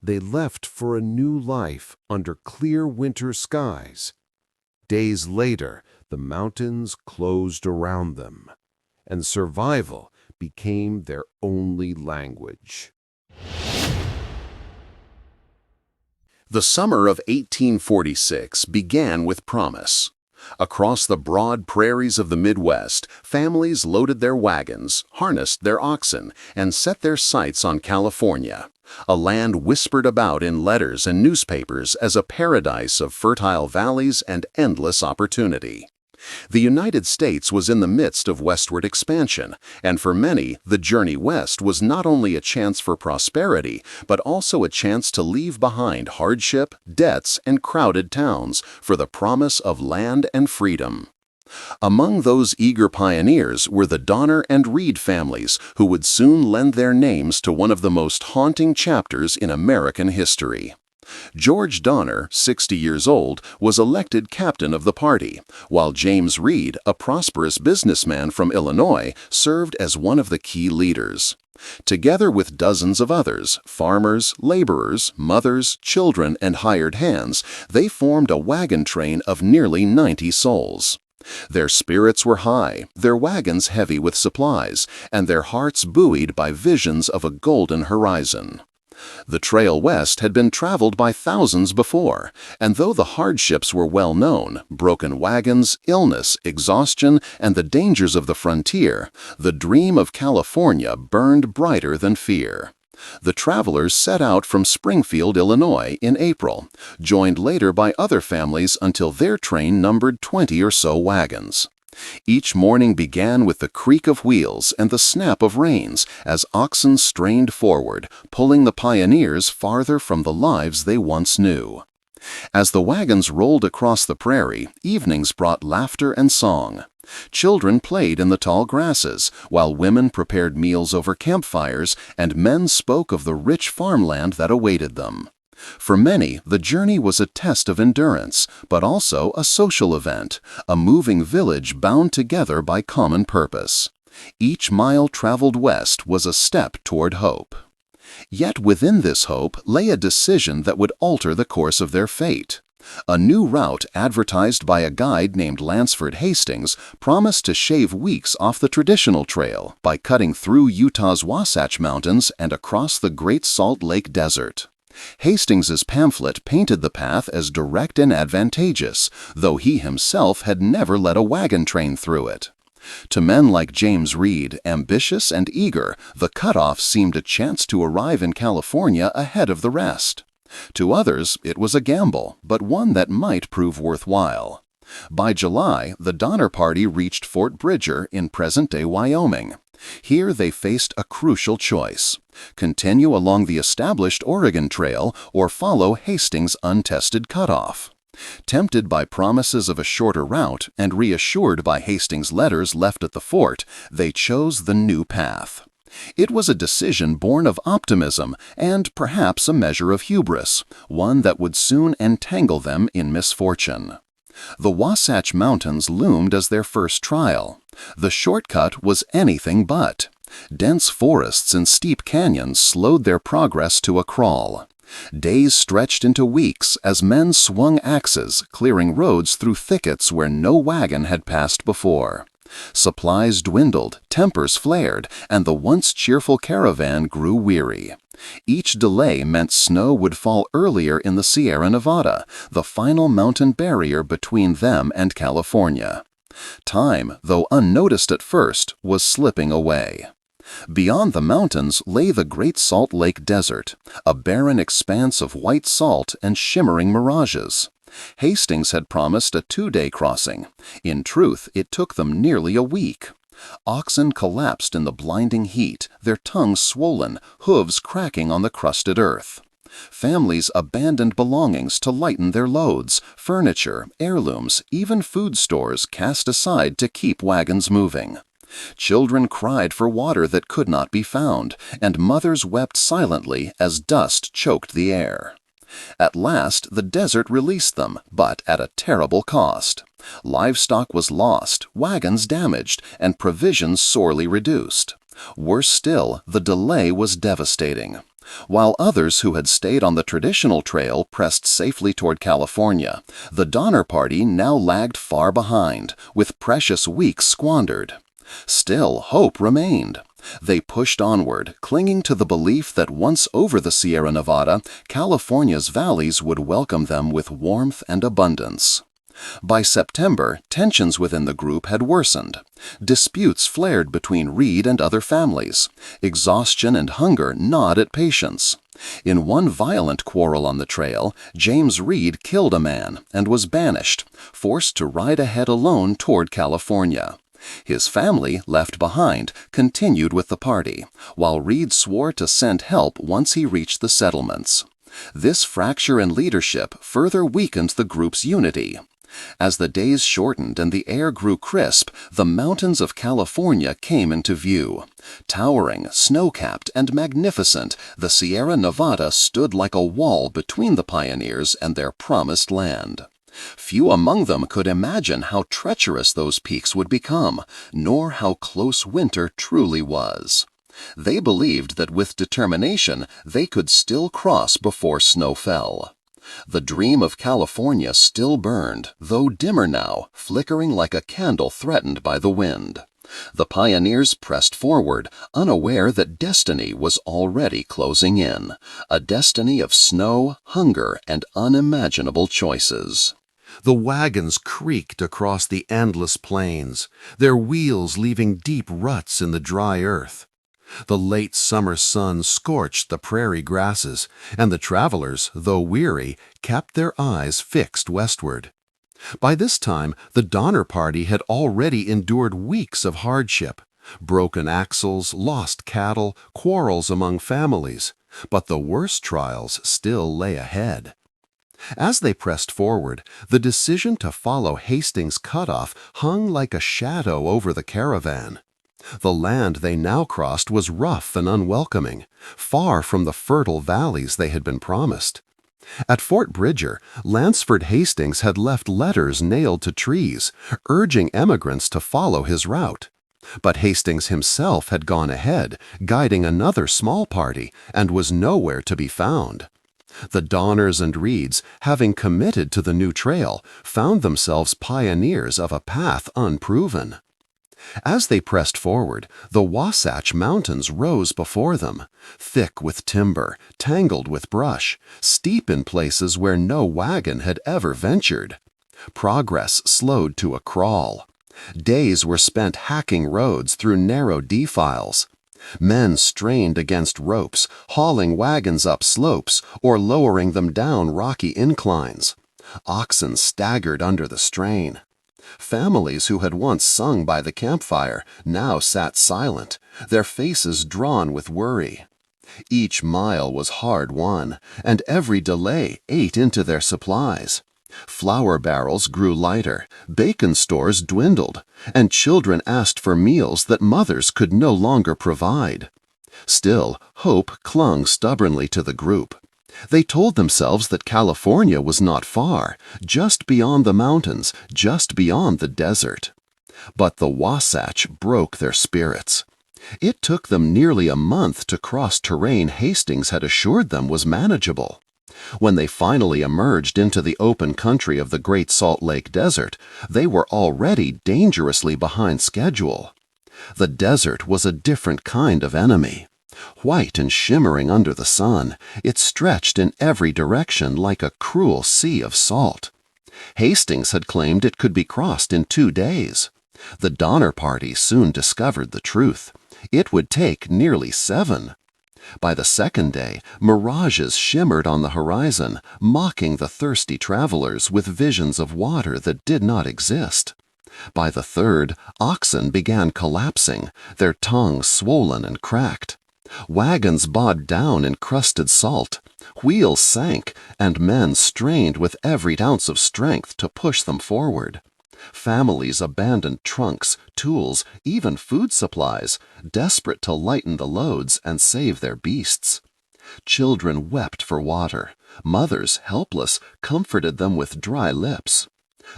They left for a new life under clear winter skies. Days later, the mountains closed around them, and survival became their only language. The summer of 1846 began with promise. Across the broad prairies of the Midwest, families loaded their wagons, harnessed their oxen, and set their sights on California, a land whispered about in letters and newspapers as a paradise of fertile valleys and endless opportunity. The United States was in the midst of westward expansion, and for many, the journey west was not only a chance for prosperity, but also a chance to leave behind hardship, debts, and crowded towns for the promise of land and freedom. Among those eager pioneers were the Donner and Reed families, who would soon lend their names to one of the most haunting chapters in American history. George Donner, 60 years old, was elected captain of the party, while James Reed, a prosperous businessman from Illinois, served as one of the key leaders. Together with dozens of others, farmers, laborers, mothers, children, and hired hands, they formed a wagon train of nearly 90 souls. Their spirits were high, their wagons heavy with supplies, and their hearts buoyed by visions of a golden horizon. The trail west had been traveled by thousands before, and though the hardships were well known, broken wagons, illness, exhaustion, and the dangers of the frontier, the dream of California burned brighter than fear. The travelers set out from Springfield, Illinois in April, joined later by other families until their train numbered 20 or so wagons. Each morning began with the creak of wheels and the snap of reins as oxen strained forward, pulling the pioneers farther from the lives they once knew. As the wagons rolled across the prairie, evenings brought laughter and song. Children played in the tall grasses, while women prepared meals over campfires and men spoke of the rich farmland that awaited them. For many, the journey was a test of endurance, but also a social event, a moving village bound together by common purpose. Each mile traveled west was a step toward hope. Yet within this hope lay a decision that would alter the course of their fate. A new route advertised by a guide named Hastings promised to shave weeks off the traditional trail by cutting through Utah's Wasatch Mountains and across the Great Salt Lake Desert. Hastings's pamphlet painted the path as direct and advantageous, though he himself had never led a wagon train through it. To men like James Reed, ambitious and eager, the cutoff seemed a chance to arrive in California ahead of the rest. To others, it was a gamble, but one that might prove worthwhile. By July, the Donner Party reached Fort Bridger in present-day Wyoming. Here they faced a crucial choice: continue along the established Oregon Trail or follow Hastings' untested cutoff. Tempted by promises of a shorter route and reassured by Hastings' letters left at the fort, they chose the new path. It was a decision born of optimism and perhaps a measure of hubris, one that would soon entangle them in misfortune. The Wasatch Mountains loomed as their first trial. The shortcut was anything but. Dense forests and steep canyons slowed their progress to a crawl. Days stretched into weeks as men swung axes, clearing roads through thickets where no wagon had passed before. Supplies dwindled, tempers flared, and the once cheerful caravan grew weary. Each delay meant snow would fall earlier in the Sierra Nevada, the final mountain barrier between them and California. Time, though unnoticed at first, was slipping away. Beyond the mountains lay the Great Salt Lake Desert, a barren expanse of white salt and shimmering mirages. Hastings had promised a 2-day crossing. In truth, it took them nearly a week. Oxen collapsed in the blinding heat, their tongues swollen, hooves cracking on the crusted earth. Families abandoned belongings to lighten their loads, furniture, heirlooms, even food stores cast aside to keep wagons moving. Children cried for water that could not be found, and mothers wept silently as dust choked the air. At last, the desert released them, but at a terrible cost. Livestock was lost, wagons damaged, and provisions sorely reduced. Worse still, the delay was devastating. While others who had stayed on the traditional trail pressed safely toward California, the Donner Party now lagged far behind, with precious weeks squandered. Still, hope remained. They pushed onward, clinging to the belief that once over the Sierra Nevada, California's valleys would welcome them with warmth and abundance. By September, tensions within the group had worsened. Disputes flared between Reed and other families. Exhaustion and hunger gnawed at patience. In one violent quarrel on the trail, James Reed killed a man and was banished, forced to ride ahead alone toward California. His family, left behind, continued with the party, while Reed swore to send help once he reached the settlements. This fracture in leadership further weakened the group's unity. As the days shortened and the air grew crisp, the mountains of California came into view. Towering, snow-capped, and magnificent, the Sierra Nevada stood like a wall between the pioneers and their promised land. Few among them could imagine how treacherous those peaks would become, nor how close winter truly was. They believed that with determination they could still cross before snow fell. The dream of California still burned, though dimmer now, flickering like a candle threatened by the wind. The pioneers pressed forward, unaware that destiny was already closing in, a destiny of snow, hunger, and unimaginable choices. The wagons creaked across the endless plains, their wheels leaving deep ruts in the dry earth. The late summer sun scorched the prairie grasses, and the travelers, though weary, kept their eyes fixed westward. By this time, the Donner Party had already endured weeks of hardship, broken axles, lost cattle, quarrels among families, but the worst trials still lay ahead. As they pressed forward, the decision to follow Hastings Cutoff hung like a shadow over the caravan. The land they now crossed was rough and unwelcoming, far from the fertile valleys they had been promised. At Fort Bridger, Lansford Hastings had left letters nailed to trees, urging emigrants to follow his route. But Hastings himself had gone ahead, guiding another small party, and was nowhere to be found. The Donners and Reeds, having committed to the new trail, found themselves pioneers of a path unproven. As they pressed forward, the Wasatch Mountains rose before them, thick with timber, tangled with brush, steep in places where no wagon had ever ventured. Progress slowed to a crawl. Days were spent hacking roads through narrow defiles. Men strained against ropes, hauling wagons up slopes or lowering them down rocky inclines. Oxen staggered under the strain. Families who had once sung by the campfire now sat silent, their faces drawn with worry. Each mile was hard won, and every delay ate into their supplies. Flour barrels grew lighter, bacon stores dwindled, and children asked for meals that mothers could no longer provide. Still, hope clung stubbornly to the group. They told themselves that California was not far, just beyond the mountains, just beyond the desert. But the Wasatch broke their spirits. It took them nearly a month to cross terrain Hastings had assured them was manageable. When they finally emerged into the open country of the Great Salt Lake Desert, they were already dangerously behind schedule. The desert was a different kind of enemy. White and shimmering under the sun, it stretched in every direction like a cruel sea of salt. Hastings had claimed it could be crossed in 2 days. The Donner Party soon discovered the truth. It would take nearly 7. By the second day, mirages shimmered on the horizon, mocking the thirsty travelers with visions of water that did not exist. By the third, oxen began collapsing, their tongues swollen and cracked. Wagons bogged down in crusted salt. Wheels sank, and men strained with every ounce of strength to push them forward. Families abandoned trunks, tools, even food supplies, desperate to lighten the loads and save their beasts. Children wept for water. Mothers, helpless, comforted them with dry lips.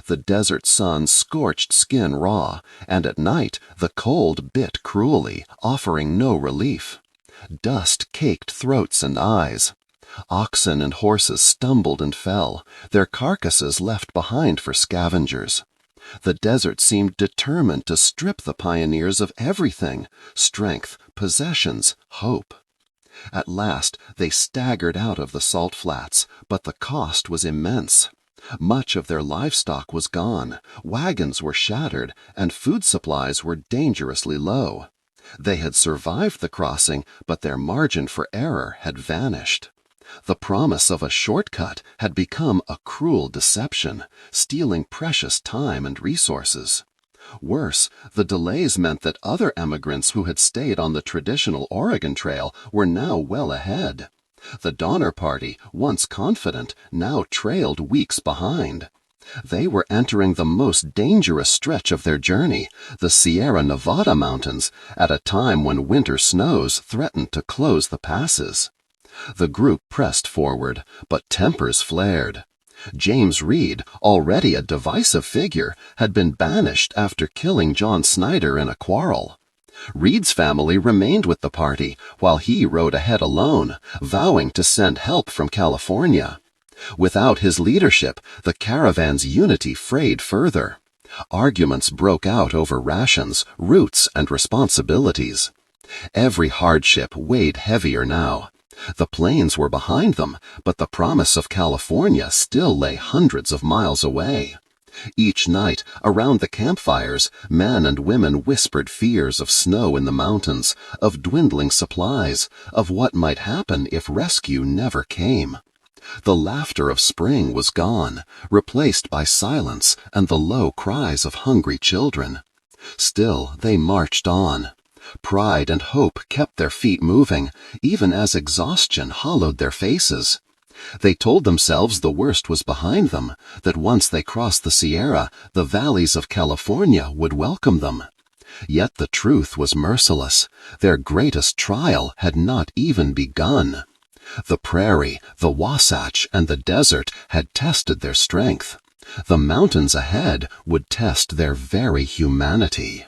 The desert sun scorched skin raw, and at night the cold bit cruelly, offering no relief. Dust caked throats and eyes. Oxen and horses stumbled and fell, their carcasses left behind for scavengers. The desert seemed determined to strip the pioneers of everything: strength, possessions, hope. At last they staggered out of the salt flats, but the cost was immense. Much of their livestock was gone, wagons were shattered, and food supplies were dangerously low. They had survived the crossing, but their margin for error had vanished. The promise of a shortcut had become a cruel deception, stealing precious time and resources. Worse, the delays meant that other emigrants who had stayed on the traditional Oregon Trail were now well ahead. The Donner Party, once confident, now trailed weeks behind. They were entering the most dangerous stretch of their journey, the Sierra Nevada mountains, at a time when winter snows threatened to close the passes. The group pressed forward, but tempers flared. James Reed, already a divisive figure, had been banished after killing John Snyder in a quarrel. Reed's family remained with the party, while he rode ahead alone, vowing to send help from California. Without his leadership, the caravan's unity frayed further. Arguments broke out over rations, routes, and responsibilities. Every hardship weighed heavier now. The plains were behind them, but the promise of California still lay hundreds of miles away. Each night, around the campfires, men and women whispered fears of snow in the mountains, of dwindling supplies, of what might happen if rescue never came. The laughter of spring was gone, replaced by silence and the low cries of hungry children. Still, they marched on. Pride and hope kept their feet moving, even as exhaustion hollowed their faces. They told themselves the worst was behind them, that once they crossed the Sierra, the valleys of California would welcome them. Yet the truth was merciless. Their greatest trial had not even begun. The prairie, the Wasatch, and the desert had tested their strength. The mountains ahead would test their very humanity.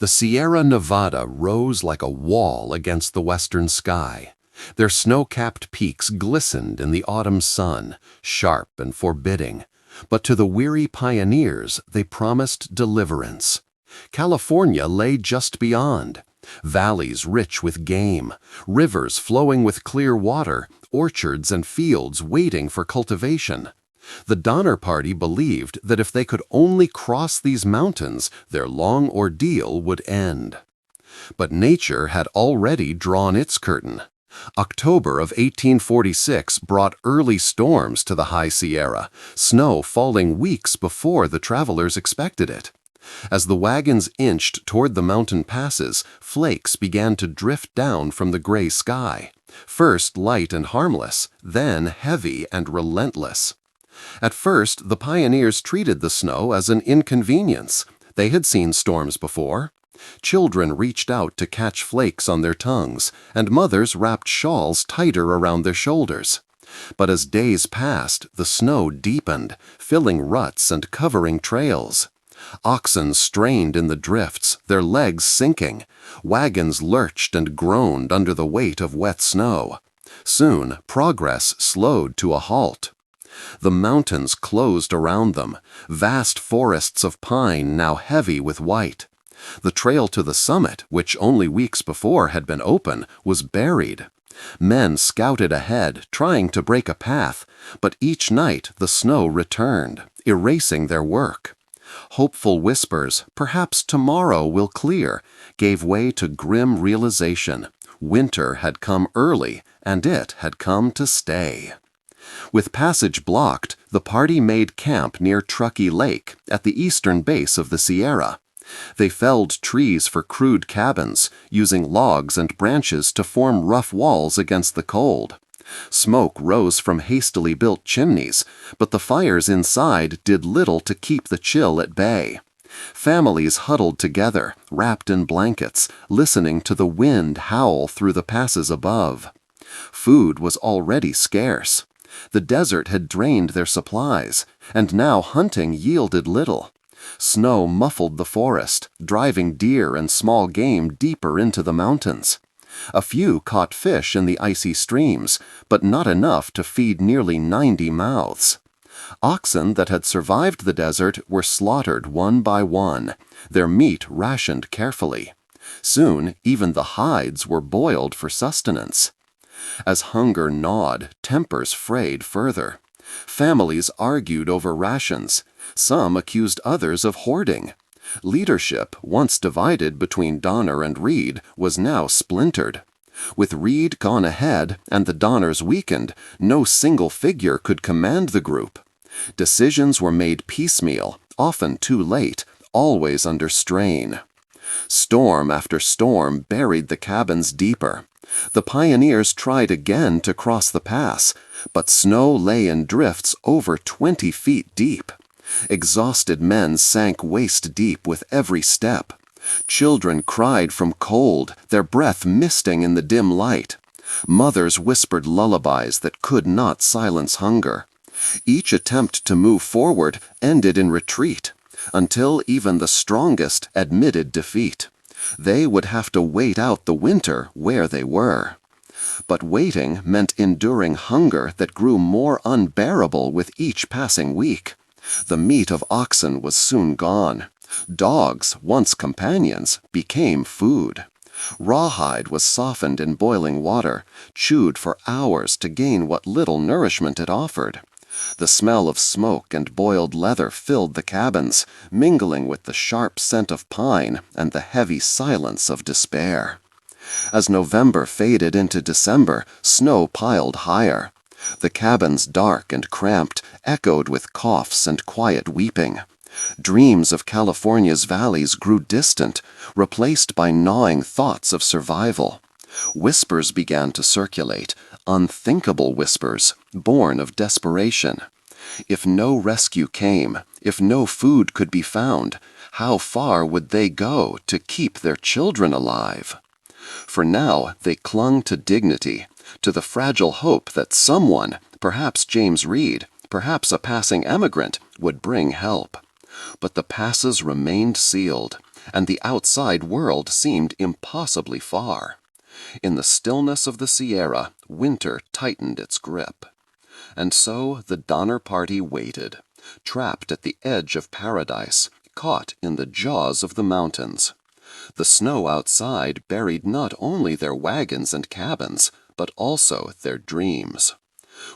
The Sierra Nevada rose like a wall against the western sky. Their snow-capped peaks glistened in the autumn sun, sharp and forbidding. But to the weary pioneers they promised deliverance. California lay just beyond. Valleys rich with game, rivers flowing with clear water, orchards and fields waiting for cultivation. The Donner Party believed that if they could only cross these mountains, their long ordeal would end. But nature had already drawn its curtain. October of 1846 brought early storms to the High Sierra, snow falling weeks before the travelers expected it. As the wagons inched toward the mountain passes, flakes began to drift down from the gray sky, first light and harmless, then heavy and relentless. At first, the pioneers treated the snow as an inconvenience. They had seen storms before. Children reached out to catch flakes on their tongues, and mothers wrapped shawls tighter around their shoulders. But as days passed, the snow deepened, filling ruts and covering trails. Oxen strained in the drifts, their legs sinking. Wagons lurched and groaned under the weight of wet snow. Soon, progress slowed to a halt. The mountains closed around them, vast forests of pine now heavy with white. The trail to the summit, which only weeks before had been open, was buried. Men scouted ahead, trying to break a path, but each night the snow returned, erasing their work. Hopeful whispers, perhaps tomorrow will clear, gave way to grim realization. Winter had come early, and it had come to stay. With passage blocked, the party made camp near Truckee Lake, at the eastern base of the Sierra. They felled trees for crude cabins, using logs and branches to form rough walls against the cold. Smoke rose from hastily built chimneys, but the fires inside did little to keep the chill at bay. Families huddled together, wrapped in blankets, listening to the wind howl through the passes above. Food was already scarce. The desert had drained their supplies, and now hunting yielded little. Snow muffled the forest, driving deer and small game deeper into the mountains. A few caught fish in the icy streams, but not enough to feed nearly 90 mouths. Oxen that had survived the desert were slaughtered one by one, their meat rationed carefully. Soon, even the hides were boiled for sustenance. As hunger gnawed, tempers frayed further. Families argued over rations. Some accused others of hoarding. Leadership, once divided between Donner and Reed, was now splintered. With Reed gone ahead and the Donners weakened, no single figure could command the group. Decisions were made piecemeal, often too late, always under strain. Storm after storm buried the cabins deeper. The pioneers tried again to cross the pass, but snow lay in drifts over 20 feet deep. Exhausted men sank waist-deep with every step. Children cried from cold, their breath misting in the dim light. Mothers whispered lullabies that could not silence hunger. Each attempt to move forward ended in retreat, until even the strongest admitted defeat. They would have to wait out the winter where they were. But waiting meant enduring hunger that grew more unbearable with each passing week. The meat of oxen was soon gone. Dogs, once companions, became food. Rawhide was softened in boiling water, chewed for hours to gain what little nourishment it offered. The smell of smoke and boiled leather filled the cabins, mingling with the sharp scent of pine and the heavy silence of despair. As November faded into December, snow piled higher. The cabins, dark and cramped, echoed with coughs and quiet weeping. Dreams of California's valleys grew distant, replaced by gnawing thoughts of survival. Whispers began to circulate, unthinkable whispers, born of desperation. If no rescue came, if no food could be found, how far would they go to keep their children alive? For now they clung to dignity, to the fragile hope that someone, perhaps James Reed, perhaps a passing emigrant, would bring help. But the passes remained sealed, and the outside world seemed impossibly far. In the stillness of the Sierra, winter tightened its grip. And so the Donner Party waited, trapped at the edge of paradise, caught in the jaws of the mountains. The snow outside buried not only their wagons and cabins, but also their dreams.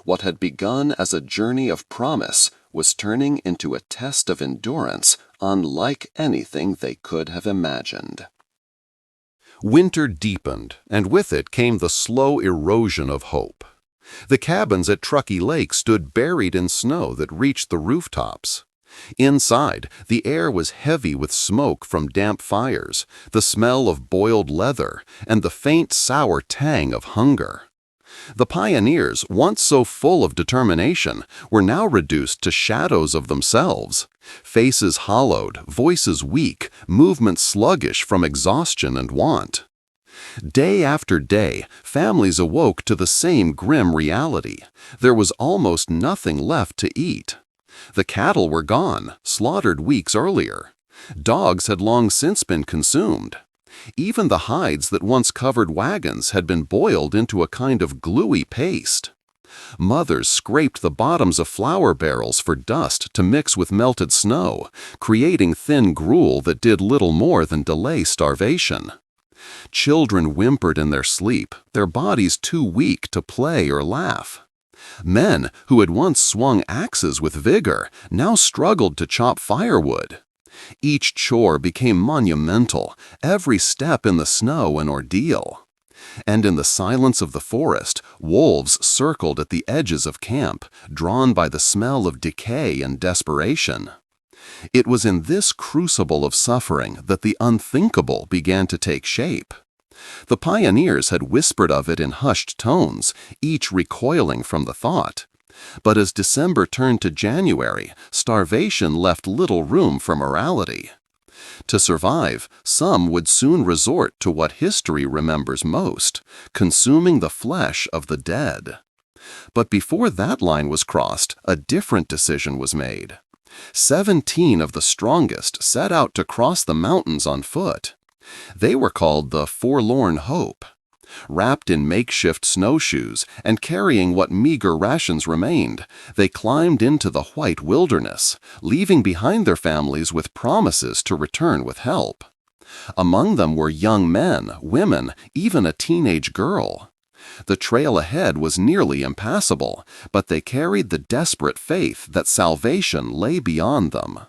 What had begun as a journey of promise was turning into a test of endurance unlike anything they could have imagined. Winter deepened, and with it came the slow erosion of hope. The cabins at Truckee Lake stood buried in snow that reached the rooftops. Inside, the air was heavy with smoke from damp fires, the smell of boiled leather, and the faint sour tang of hunger. The pioneers, once so full of determination, were now reduced to shadows of themselves. Faces hollowed, voices weak, movements sluggish from exhaustion and want. Day after day, families awoke to the same grim reality. There was almost nothing left to eat. The cattle were gone, slaughtered weeks earlier. Dogs had long since been consumed. Even the hides that once covered wagons had been boiled into a kind of gluey paste. Mothers scraped the bottoms of flour barrels for dust to mix with melted snow, creating thin gruel that did little more than delay starvation. Children whimpered in their sleep, their bodies too weak to play or laugh. Men who had once swung axes with vigor now struggled to chop firewood. Each chore became monumental, every step in the snow an ordeal. And in the silence of the forest, wolves circled at the edges of camp, drawn by the smell of decay and desperation. It was in this crucible of suffering that the unthinkable began to take shape. The pioneers had whispered of it in hushed tones, each recoiling from the thought. But as December turned to January, starvation left little room for morality. To survive, some would soon resort to what history remembers most, consuming the flesh of the dead. But before that line was crossed, a different decision was made. 17 of the strongest set out to cross the mountains on foot. They were called the Forlorn Hope. Wrapped in makeshift snowshoes and carrying what meager rations remained, they climbed into the white wilderness, leaving behind their families with promises to return with help. Among them were young men, women, even a teenage girl. The trail ahead was nearly impassable, but they carried the desperate faith that salvation lay beyond them.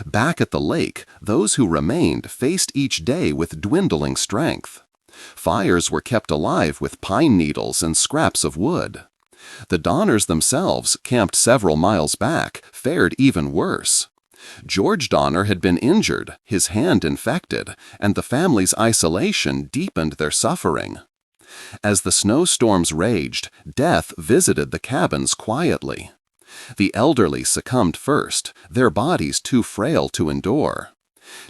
Back at the lake, those who remained faced each day with dwindling strength. Fires were kept alive with pine needles and scraps of wood. The Donners themselves, camped several miles back, fared even worse. George Donner had been injured, his hand infected, and the family's isolation deepened their suffering. As the snowstorms raged, death visited the cabins quietly. The elderly succumbed first, their bodies too frail to endure.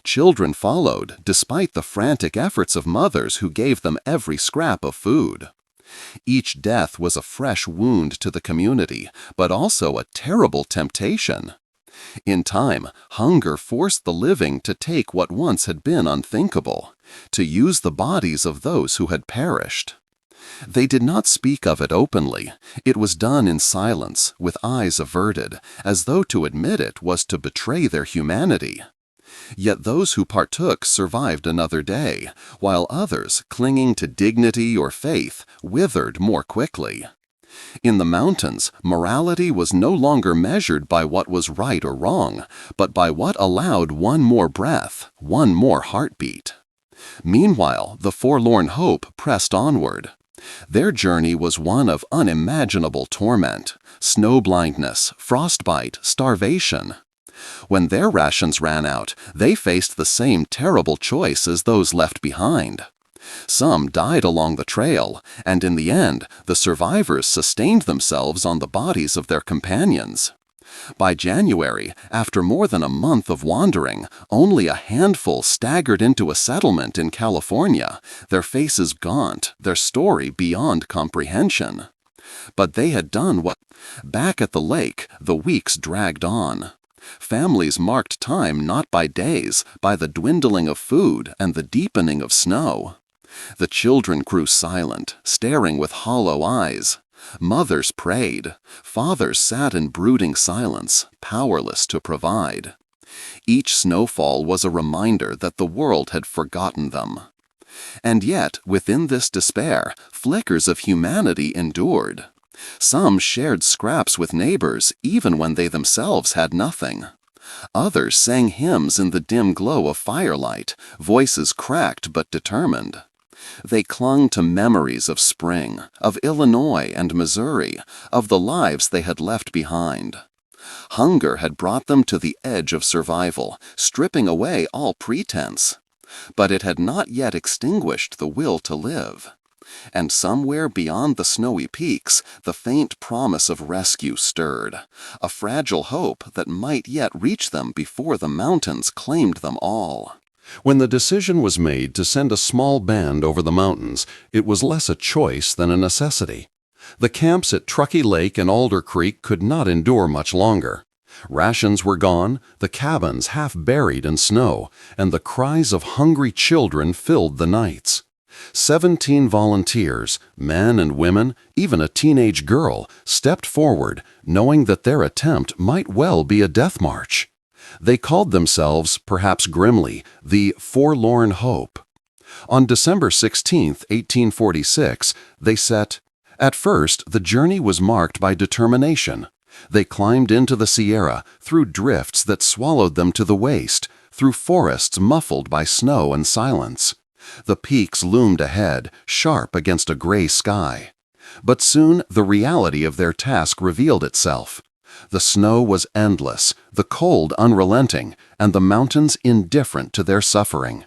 Children followed, despite the frantic efforts of mothers who gave them every scrap of food. Each death was a fresh wound to the community, but also a terrible temptation. In time, hunger forced the living to take what once had been unthinkable, to use the bodies of those who had perished. They did not speak of it openly. It was done in silence, with eyes averted, as though to admit it was to betray their humanity. Yet those who partook survived another day, while others, clinging to dignity or faith, withered more quickly. In the mountains, morality was no longer measured by what was right or wrong, but by what allowed one more breath, one more heartbeat. Meanwhile, the forlorn hope pressed onward. Their journey was one of unimaginable torment: snowblindness, frostbite, starvation. When their rations ran out, they faced the same terrible choice as those left behind. Some died along the trail, and in the end, the survivors sustained themselves on the bodies of their companions. By January, after more than a month of wandering, only a handful staggered into a settlement in California, their faces gaunt, their story beyond comprehension. But they had done what? Back at the lake, the weeks dragged on. Families marked time not by days, by the dwindling of food and the deepening of snow. The children grew silent, staring with hollow eyes. Mothers prayed. Fathers sat in brooding silence, powerless to provide. Each snowfall was a reminder that the world had forgotten them. And yet, within this despair, flickers of humanity endured. Some shared scraps with neighbors even when they themselves had nothing. Others sang hymns in the dim glow of firelight, voices cracked but determined. They clung to memories of spring, of Illinois and Missouri, of the lives they had left behind. Hunger had brought them to the edge of survival, stripping away all pretense. But it had not yet extinguished the will to live. And somewhere beyond the snowy peaks, the faint promise of rescue stirred, a fragile hope that might yet reach them before the mountains claimed them all. When the decision was made to send a small band over the mountains, it was less a choice than a necessity. The camps at Truckee Lake and Alder Creek could not endure much longer. Rations were gone, the cabins half buried in snow, and the cries of hungry children filled the nights. 17 volunteers, men and women, even a teenage girl, stepped forward, knowing that their attempt might well be a death march. They called themselves, perhaps grimly, the Forlorn Hope. On December 16, 1846, they set. At first, the journey was marked by determination. They climbed into the Sierra, through drifts that swallowed them to the waist, through forests muffled by snow and silence. The peaks loomed ahead, sharp against a gray sky. But soon the reality of their task revealed itself. The snow was endless, the cold unrelenting, and the mountains indifferent to their suffering.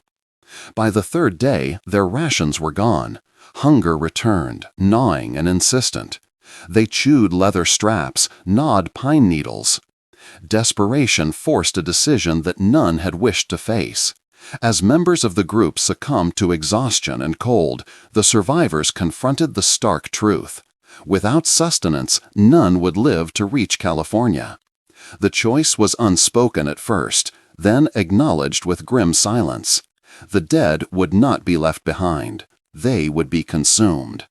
By the third day, their rations were gone. Hunger returned, gnawing and insistent. They chewed leather straps, gnawed pine needles. Desperation forced a decision that none had wished to face. As members of the group succumbed to exhaustion and cold, the survivors confronted the stark truth. Without sustenance, none would live to reach California. The choice was unspoken at first, then acknowledged with grim silence. The dead would not be left behind. They would be consumed.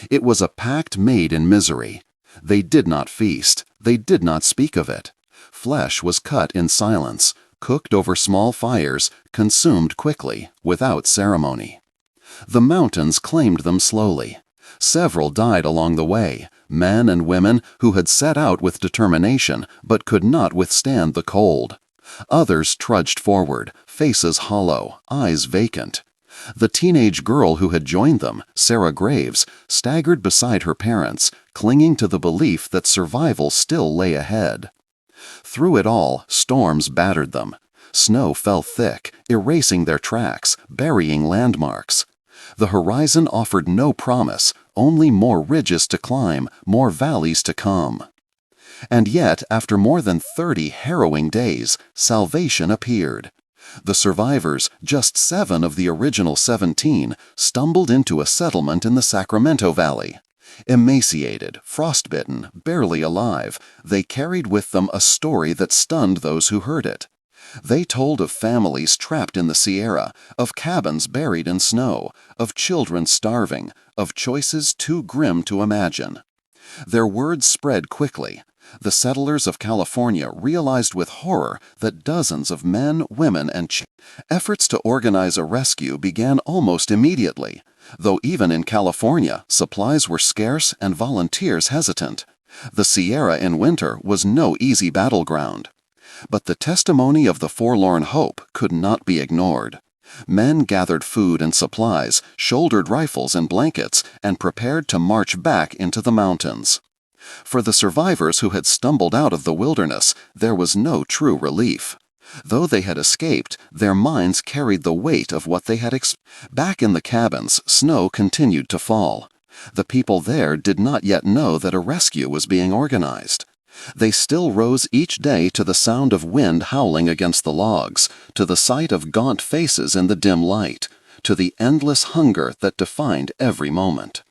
It was a pact made in misery. They did not feast. They did not speak of it. Flesh was cut in silence, cooked over small fires, consumed quickly, without ceremony. The mountains claimed them slowly. Several died along the way, men and women who had set out with determination but could not withstand the cold. Others trudged forward, faces hollow, eyes vacant. The teenage girl who had joined them, Sarah Graves, staggered beside her parents, clinging to the belief that survival still lay ahead. Through it all, storms battered them. Snow fell thick, erasing their tracks, burying landmarks. The horizon offered no promise, only more ridges to climb, more valleys to come. And yet, after more than 30 harrowing days, salvation appeared. The survivors, just 7 of the original 17, stumbled into a settlement in the Sacramento Valley. Emaciated, frostbitten, barely alive, they carried with them a story that stunned those who heard it. They told of families trapped in the Sierra, of cabins buried in snow, of children starving, of choices too grim to imagine. Their words spread quickly. The settlers of California realized with horror that dozens of men, women, and children. Efforts to organize a rescue began almost immediately, though even in California, supplies were scarce and volunteers hesitant. The Sierra in winter was no easy battleground. But the testimony of the forlorn hope could not be ignored. Men gathered food and supplies, shouldered rifles and blankets, and prepared to march back into the mountains. For the survivors who had stumbled out of the wilderness, there was no true relief. Though they had escaped, their minds carried the weight of what they had experienced. Back in the cabins, snow continued to fall. The people there did not yet know that a rescue was being organized. They still rose each day to the sound of wind howling against the logs, to the sight of gaunt faces in the dim light, to the endless hunger that defined every moment.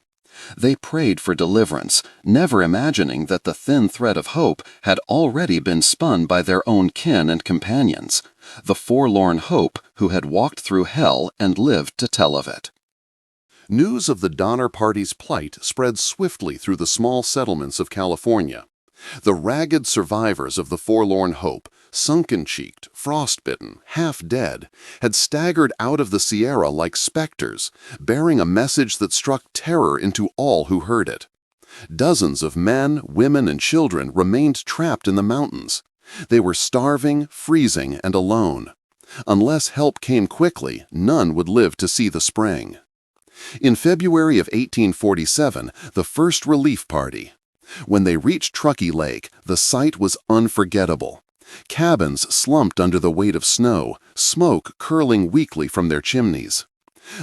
They prayed for deliverance, never imagining that the thin thread of hope had already been spun by their own kin and companions, the forlorn hope who had walked through hell and lived to tell of it. News of the Donner Party's plight spread swiftly through the small settlements of California. The ragged survivors of the forlorn hope, sunken-cheeked, frostbitten, half-dead, had staggered out of the Sierra like specters, bearing a message that struck terror into all who heard it. Dozens of men, women, and children remained trapped in the mountains. They were starving, freezing, and alone. Unless help came quickly, none would live to see the spring. In February of 1847, the first relief party. When they reached Truckee Lake, the sight was unforgettable. Cabins slumped under the weight of snow, smoke curling weakly from their chimneys.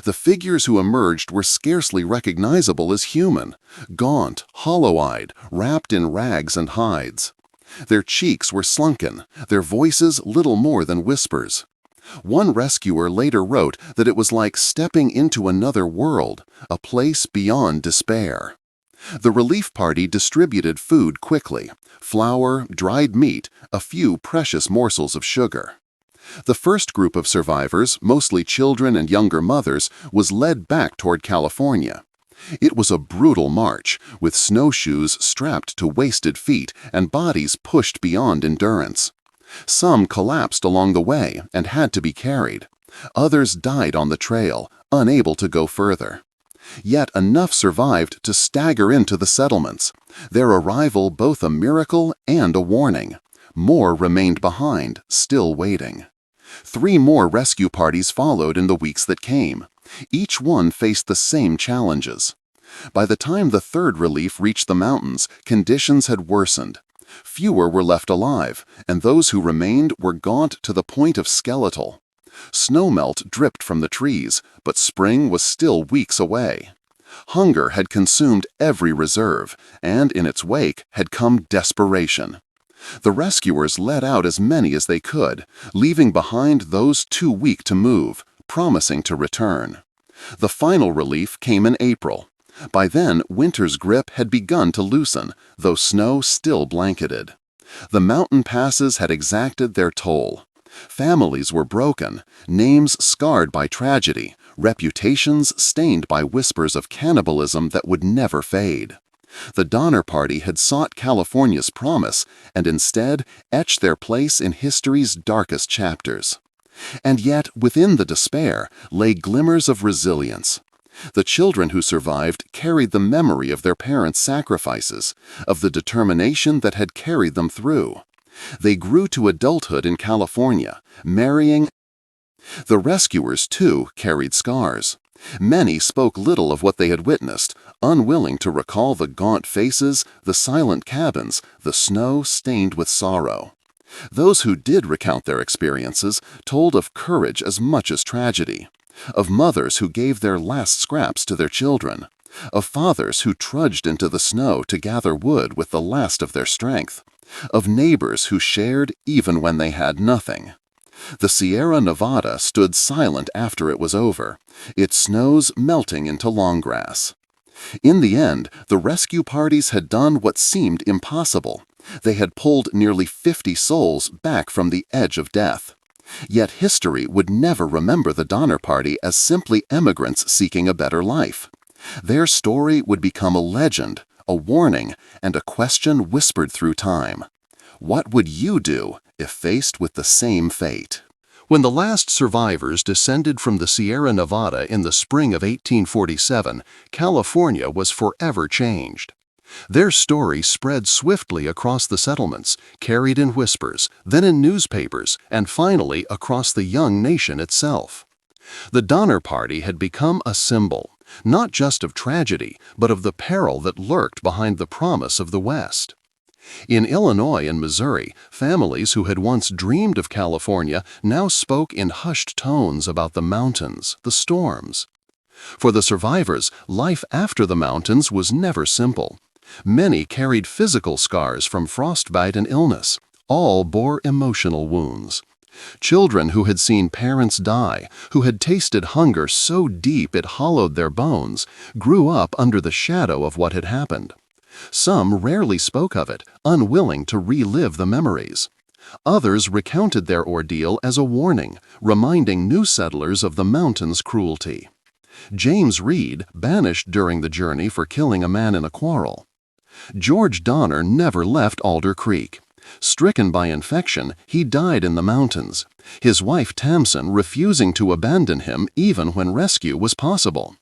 The figures who emerged were scarcely recognizable as human, gaunt, hollow-eyed, wrapped in rags and hides. Their cheeks were sunken, their voices little more than whispers. One rescuer later wrote that it was like stepping into another world, a place beyond despair. The relief party distributed food quickly: flour, dried meat, a few precious morsels of sugar. The first group of survivors, mostly children and younger mothers, was led back toward California. It was a brutal march, with snowshoes strapped to wasted feet and bodies pushed beyond endurance. Some collapsed along the way and had to be carried. Others died on the trail, unable to go further. Yet enough survived to stagger into the settlements, their arrival both a miracle and a warning. More remained behind, still waiting. 3 more rescue parties followed in the weeks that came. Each one faced the same challenges. By the time the third relief reached the mountains, conditions had worsened. Fewer were left alive, and those who remained were gaunt to the point of skeletal. Snowmelt dripped from the trees, but spring was still weeks away. Hunger had consumed every reserve, and in its wake had come desperation. The rescuers let out as many as they could, leaving behind those too weak to move, promising to return. The final relief came in April. By then, winter's grip had begun to loosen, though snow still blanketed. The mountain passes had exacted their toll. Families were broken, names scarred by tragedy, reputations stained by whispers of cannibalism that would never fade. The Donner Party had sought California's promise and instead etched their place in history's darkest chapters. And yet, within the despair, lay glimmers of resilience. The children who survived carried the memory of their parents' sacrifices, of the determination that had carried them through. They grew to adulthood in California, marrying. The rescuers, too, carried scars. Many spoke little of what they had witnessed, unwilling to recall the gaunt faces, the silent cabins, the snow stained with sorrow. Those who did recount their experiences told of courage as much as tragedy, of mothers who gave their last scraps to their children, of fathers who trudged into the snow to gather wood with the last of their strength, of neighbors who shared even when they had nothing. The Sierra Nevada stood silent after it was over, its snows melting into long grass. In the end, the rescue parties had done what seemed impossible. They had pulled nearly 50 souls back from the edge of death. Yet history would never remember the Donner Party as simply emigrants seeking a better life. Their story would become a legend, a warning, and a question whispered through time. What would you do if faced with the same fate? When the last survivors descended from the Sierra Nevada in the spring of 1847, California was forever changed. Their story spread swiftly across the settlements, carried in whispers, then in newspapers, and finally across the young nation itself. The Donner Party had become a symbol, not just of tragedy, but of the peril that lurked behind the promise of the West. In Illinois and Missouri, families who had once dreamed of California now spoke in hushed tones about the mountains, the storms. For the survivors, life after the mountains was never simple. Many carried physical scars from frostbite and illness. All bore emotional wounds. Children who had seen parents die, who had tasted hunger so deep it hollowed their bones, grew up under the shadow of what had happened. Some rarely spoke of it, unwilling to relive the memories. Others recounted their ordeal as a warning, reminding new settlers of the mountain's cruelty. James Reed banished during the journey for killing a man in a quarrel. George Donner never left Alder Creek. Stricken by infection, he died in the mountains, his wife Tamsin refusing to abandon him even when rescue was possible.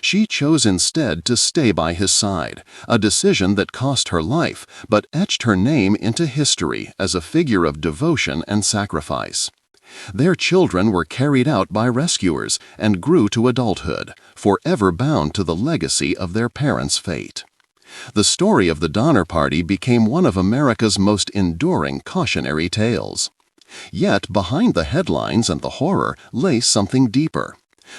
She chose instead to stay by his side, a decision that cost her life but etched her name into history as a figure of devotion and sacrifice. Their children were carried out by rescuers and grew to adulthood, forever bound to the legacy of their parents' fate. The story of the Donner Party became one of America's most enduring cautionary tales. Yet behind the headlines and the horror lay something deeper.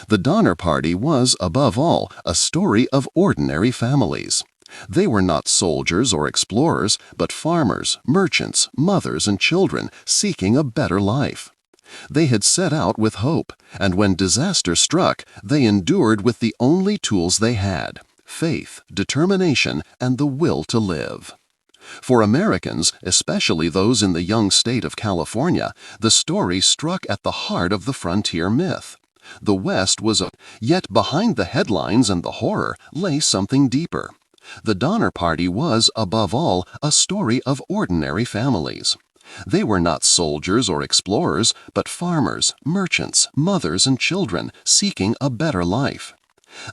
The Donner Party was, above all, a story of ordinary families. They were not soldiers or explorers, but farmers, merchants, mothers, and children seeking a better life. They had set out with hope, and when disaster struck, they endured with the only tools they had: faith, determination, and the will to live. For Americans, especially those in the young state of California, the story struck at the heart of the frontier myth. The West was yet behind the headlines and the horror lay something deeper. The Donner Party was, above all, a story of ordinary families. They were not soldiers or explorers, but farmers, merchants, mothers, and children seeking a better life.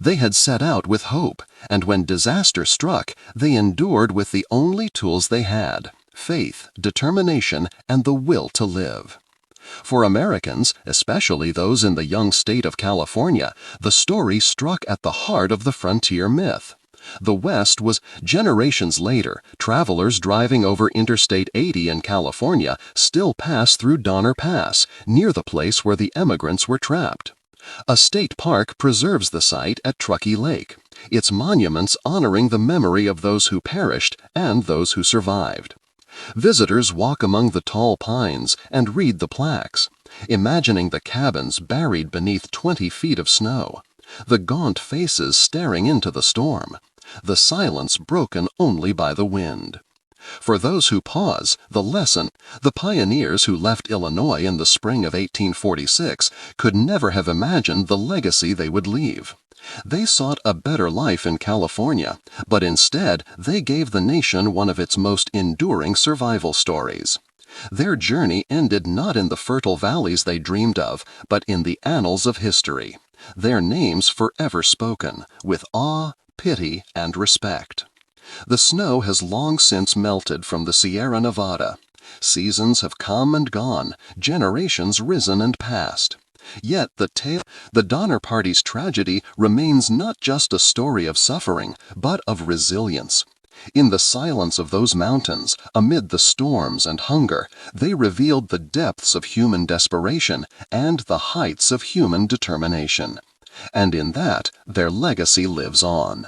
They had set out with hope, and when disaster struck, they endured with the only tools they had: faith, determination, and the will to live. For Americans, especially those in the young state of California, the story struck at the heart of the frontier myth. The West was generations later. Travelers driving over Interstate 80 in California still pass through Donner Pass, near the place where the emigrants were trapped. A state park preserves the site at Truckee Lake, its monuments honoring the memory of those who perished and those who survived. Visitors walk among the tall pines and read the plaques, imagining the cabins buried beneath 20 feet of snow, the gaunt faces staring into the storm, the silence broken only by the wind. For those who pause, the lesson: the pioneers who left Illinois in the spring of 1846 could never have imagined the legacy they would leave. They sought a better life in California, but instead they gave the nation one of its most enduring survival stories. Their journey ended not in the fertile valleys they dreamed of, but in the annals of history. Their names forever spoken, with awe, pity, and respect. The snow has long since melted from the Sierra Nevada. Seasons have come and gone, generations risen and passed. Yet the Donner Party's tragedy remains not just a story of suffering, but of resilience. In the silence of those mountains, amid the storms and hunger, they revealed the depths of human desperation and the heights of human determination. And in that, their legacy lives on.